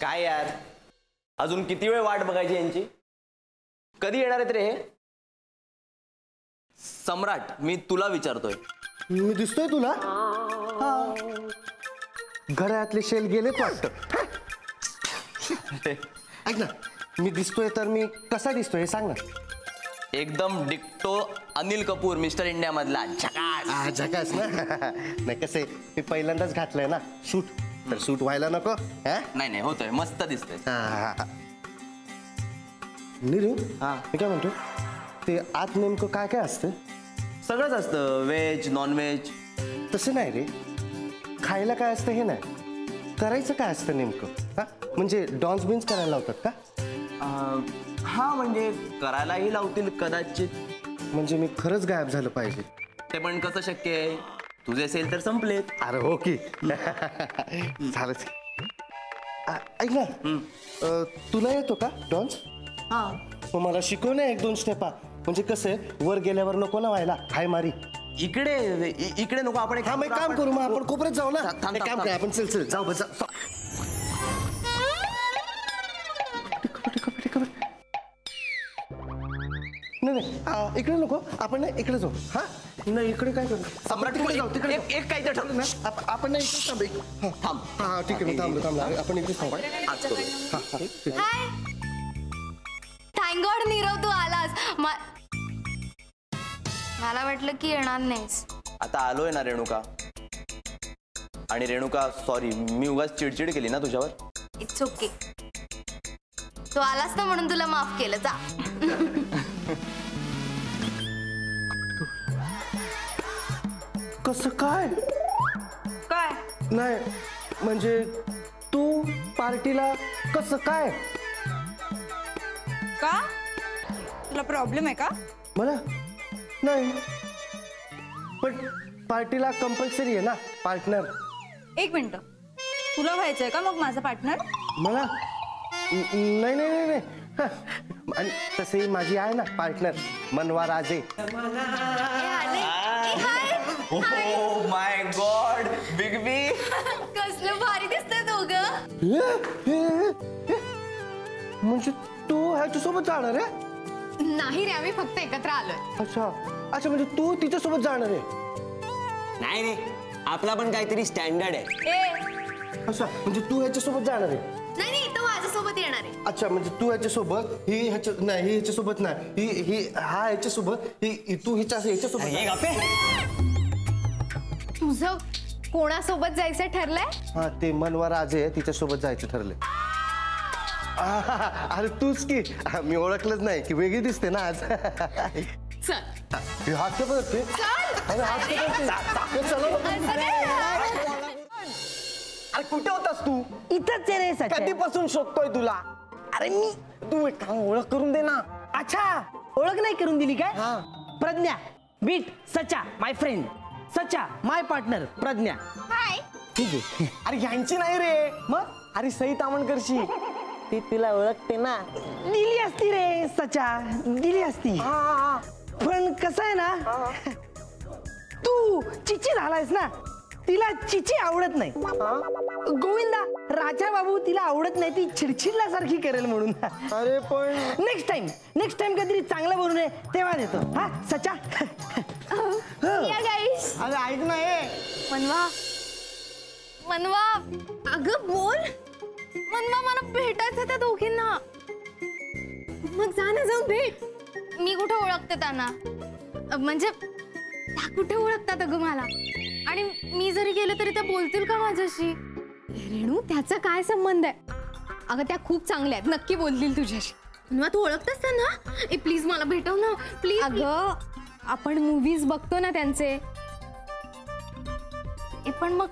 काय यार, अजून किती वेळ वाट बघायची यांची? कधी येणार आहेत रे हे? सम्राट, मी तुला विचारतोय. मी दिसतोय तुला? घरातले शेल गेलेत वाटतं. ऐक ना, मी दिसतोय तर मी कसा दिसतोय हे सांग ना. एकदम डिक्टो अनिल कपूर मिस्टर इंडिया मधला. झकास. झकास ना. नाही कसे मी पहिल्यांदाच घातलंय ना सूट, तर सूट व्हायला नको. नाही नाही, होतोय, मस्त दिसतोय. नीरू, मी काय म्हणतो, ते आत नेमकं काय काय असतं? सगळंच असतं, व्हेज नॉन व्हेज. तसं नाही रे, खायला काय असतं हे नाही, करायचं काय असतं नेमकं? हा म्हणजे डॉन्स बिन्स करायला लावतात का? हा म्हणजे करायलाही लावतील कदाचित. म्हणजे मी खरंच गायब झालं पाहिजे? ते पण कसं शक्य आहे? तुझे सेल तर संपलेत. अरे हो की. झालंच. ऐक ना, तुला येतो का डान्स? हा, मग मला शिकव ना 1-2 स्टेपा. म्हणजे कसं आहे, वर गेल्यावर नको ना व्हायला हाय मारी. इकडे नको. आपण एक काम करू, मग आपण कोपऱ्यात जाऊ ना. एक काम करूया आपण, चल जाऊ बस. नाही इकडे नको, आपण इकडे जाऊ. हा नाही, इकडे काय करू? सम्राट, तिकडे जाऊ. तिकडे एक काय तर ठरलं ना आपण नाही, इकडे थांब. हा ठीक आहे, मी थांबलो. आपण इकडे थांबू. हाय, थँक गॉड नीरव तू आलास. मला वाटलं की येणार नाहीस. आता आलोय ना रेणुका. आणि रेणुका, सॉरी, मी उगाच चिडचिड केली ना तुझ्यावर. It's okay. तू आलास ना म्हणून तुला माफ केलं. जा. कसं काय? काय नाही म्हणजे तू पार्टीला कसं काय? का? तुला प्रॉब्लेम आहे का? मला नाही, पण पार्टीला कंपल्सरी आहे ना पार्टनर. एक मिनिट, तुला व्हायचंय का मग माझा पार्टनर? मला नाही नाही नाही. आणि तसंही माझी आहे ना पार्टनर, मनवा राजे. ओह माय गॉड, बिग बी. कसलं भारी दिसतंय दोघं. म्हणजे तू ह्याच्यासोबत जाणार आहे? नाही रे, आम्ही फक्त एकत्र आलोय. अच्छा अच्छा, म्हणजे तू तिच्यासोबत जाणार आहे? नाही रे, आपला पण काहीतरी स्टँडर्ड आहे. अच्छा, म्हणजे तू ह्याच्यासोबत जाणार आहे? नाही, तो माझ्यासोबत येणार आहे. अच्छा, म्हणजे तू ह्याच्यासोबत, ही ह्याच्यासोबत नाही, ही हा ह्याच्यासोबत, तू ह्याच्यासोबत. तुझं कोणासोबत जायचं ठरलंय? हा, ते मनवा राजे आहे, तिच्यासोबत जायचं ठरलंय. अरे तूच की, मी ओळखलंच नाही की वेगळी दिसते ना आज. चल. हात बघते. अरे कुठे होतास तू? इथंच आहे रे सच. कधीपासून शोधतोय तुला? अरे मी, तू एक काम ओळख करून दे ना. अच्छा, ओळख नाही करून दिली काय? प्रज्ञा, बीट सचा माय फ्रेंड, सचा माय पार्टनर प्रज्ञा. हाय. ठीक आहे. अरे यांची नाही रे, मग अरे सई तामणकरची. ती तिला ओळखते ना. दिली असती रे सचा, दिली असती. पण कसं आहे ना, तू चिची झालायस ना, तिला चिची आवडत नाही. गोविंदा, राजा बाबू तिला आवडत नाही, ती चिडचिडल्यासारखी करेल म्हणून. अरे पण नेक्स्ट टाइम कधीतरी चांगलं बोलून ये, तेव्हा देतो. हा सचा. या गाईस. अरे ऐक ना, मनवा अगं बोल. मनवा, मला भेटायचं त्या दोघींना. मग जा ना, जाऊन भेट. मी कुठे ओळखते त्यांना? म्हणजे त्या कुठे ओळखतात अगं मला? आणि मी जरी गेलो तरी त्या बोलतील का माझ्याशी? रेणू, त्याचा काय संबंध आहे? अगं त्या खूप चांगल्या आहेत, नक्की बोलतील तुझ्याशी. मनवा, तू ओळखतेस त्यांना? प्लीज मला भेटव ना, प्लीज. अगं आपण मूवीज बघतो ना त्यांचे. पण मग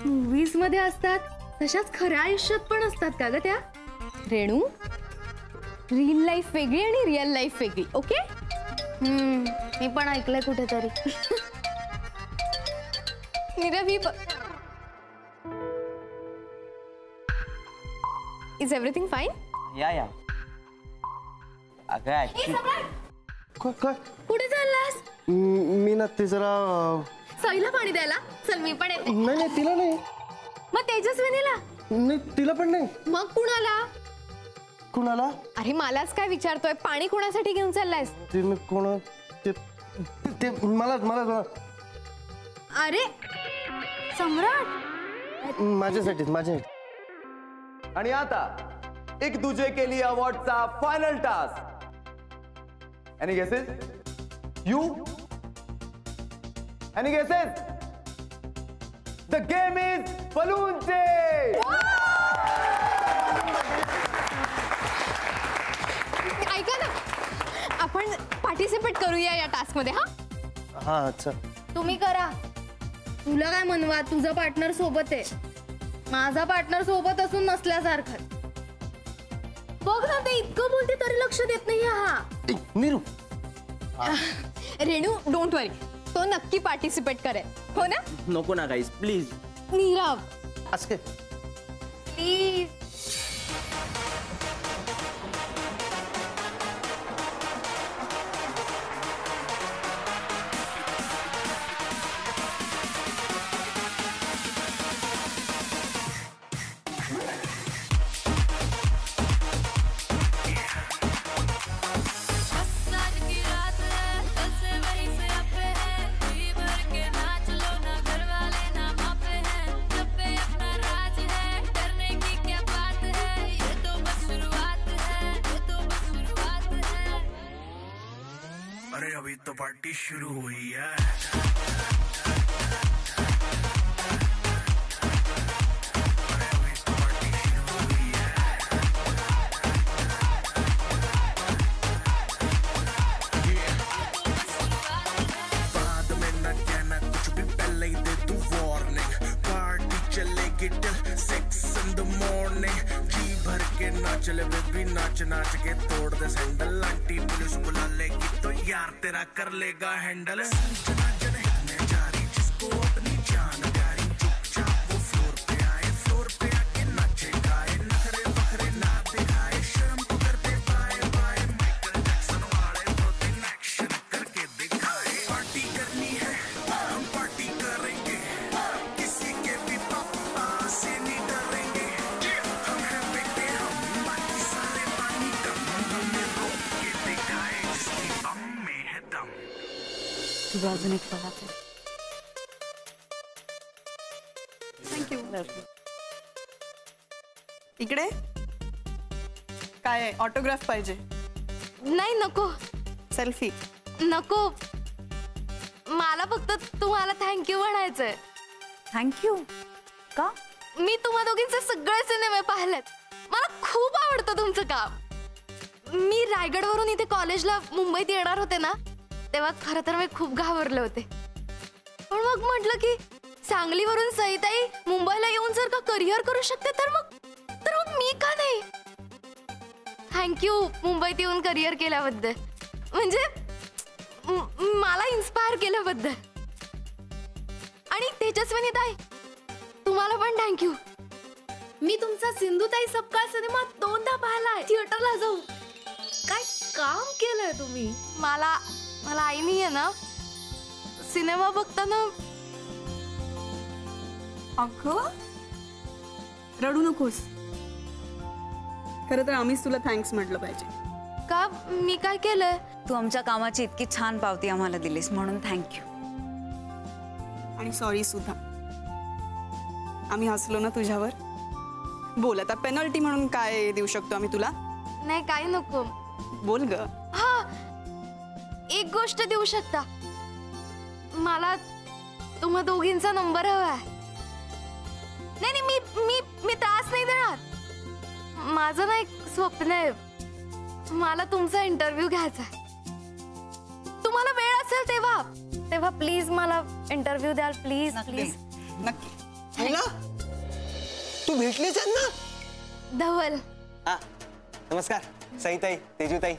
मूवीज मध्ये असतात तशाच खऱ्या आयुष्यात पण असतात का ग त्या? रेणू, रिअल लाईफ वेगळी आणि रिअल लाईफ वेगळी. ओके. मी पण ऐकलंय कुठेतरी. नीरवी, इज एव्हरीथिंग फाईन? या अगं कुठे चाललास? मी ना ते जरा सईला पाणी द्यायला. चल मी पण येते. नाही तिला नाही. मग तेजस्विनीला? नाही तिला पण नाही. मग कुणाला? कुणाला? अरे मलाच काय विचारतोय? पाणी कोणासाठी घेऊन चाललायस? तिने कोण ते मला मला अरे सम्राट, माझ्यासाठीच माझ्यासाठी. आणि आता एक दूजे के लिए अवॉर्डचा final task. Any guesses? You? Any guesses? The game is balloon chase. ऐका ना, आपण पार्टिसिपेट करूया या टास्क मध्ये. हा हा अच्छा. तुम्ही करा. तुला काय म्हणवा, तुझा पार्टनर सोबत आहे, माझा पार्टनर सोबत असून नसल्यासारखं. बघ ना, ते इतकं बोलते तरी लक्ष देत नाही. हा नीरू. रेणू, डोंट वरी, तो नक्की पार्टिसिपेट करेल. हो ना? नको ना गाईस, प्लीज. नीरव असं काय? प्लीज. अरे अभी तो पार्टी शुरू हुई है. बाद में न कहना कुछ भी, पहले ही दे तू वार्निंग. पार्टी चलेगी टिल 6 in the morning. जी भर के नाच ले बेबी, नाच नाच के तोड़ दे सैंडल. आंटी पुलिस बुला लेगी तो यार तेरा कर लेगा हैंडल. संजना जन हिलने जा रही, जिसको अपनी जान प्यारी. चुपचाप वो फ्लोर पे आए, फ्लोर पे आके नाचे गाए. नखरे बखरे ना दिखाए, शर्म को कर दे बाय बाय. माइकल जैक्सन वाले दो तीन एक्शन करके दिखाए. पार्टी करनी है, हम पार्टी करेंगे. किसी के भी पापा से नहीं डरेंगे. हम हैं बेटे, हम बाकी सारे पानी कम. हमें रोक के दिखाए, जिसकी बम में है दम. तुझं अजून एक बघा. इकडे काय ऑटोग्राफ पाहिजे? नाही, नको सेल्फी? नको. मला फक्त तुम्हाला थँक्यू म्हणायचंय. थँक्यू. का? मी तुम्हा दोघींचे सगळे सिनेमे पाहिलेत. मला खूप आवडतं तुमचं काम. मी रायगडवरून इथे कॉलेजला मुंबईत येणार होते ना, तेव्हा खरं तर मी खूप घाबरले होते. पण मग म्हटलं की सांगलीवरून सईताई मुंबईला येऊन जर का करिअर करू शकते तर मग मी का नाही. थँक्यू मुंबईत येऊन करिअर केल्याबद्दल, म्हणजे मला इन्स्पायर केल्याबद्दल. आणि तेजस्विनी ताई, तुम्हाला पण थँक्यू. मी तुमचा सिंधुताई सपकाळ सिनेमा 2दा पाहिलाय थिएटरला जाऊन. काय काम केलंय तुम्ही. मला आईनी आहे ना सिनेमा बघताना. अगं रडू नकोस. खरं तर आम्हीच तुला थँक्स म्हटलं पाहिजे. का? मी काय केलंय? तू आमच्या कामाची इतकी छान पावती आम्हाला दिलीस म्हणून थँक्यू. आणि सॉरी सुद्धा, आम्ही हसलो ना तुझ्यावर. बोल आता, पेनल्टी म्हणून काय देऊ शकतो आम्ही तुला? नाही, काही नको. बोल ग. हा, एक गोष्ट देऊ शकता. मला तुम्हा दोघींचा नंबर हवाय. नाही नाही, मी त्रास नाही देणार. माझं ना एक स्वप्न आहे, मला तुमचा इंटरव्ह्यू घ्यायचा. तुम्हाला वेळ असेल तेव्हा प्लीज मला इंटरव्ह्यू द्याल. Please please. नक्की. तू भेटलीच ना? धवल. हा, नमस्कार सईताई, तेजूताई.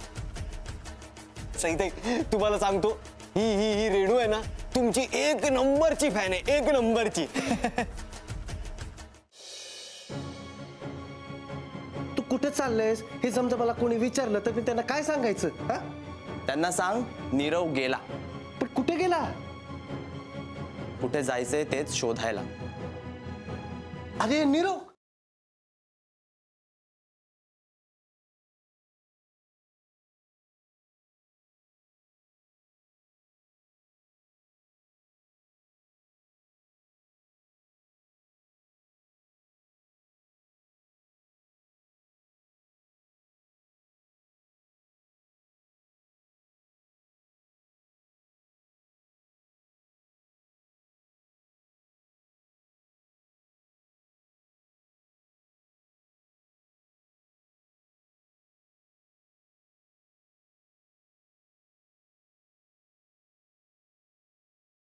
सईताई, तुम्हाला सांगतो, ही रेणू आहे ना, तुमची 1 नंबरची फॅन आहे, 1 नंबरची. तू कुठे चाललंयस हे समजा मला कोणी विचारलं तर मी त्यांना काय सांगायचं? हा, त्यांना सांग नीरव गेला. पण कुठे गेला? कुठे जायचंय तेच शोधायला. अरे नीरव,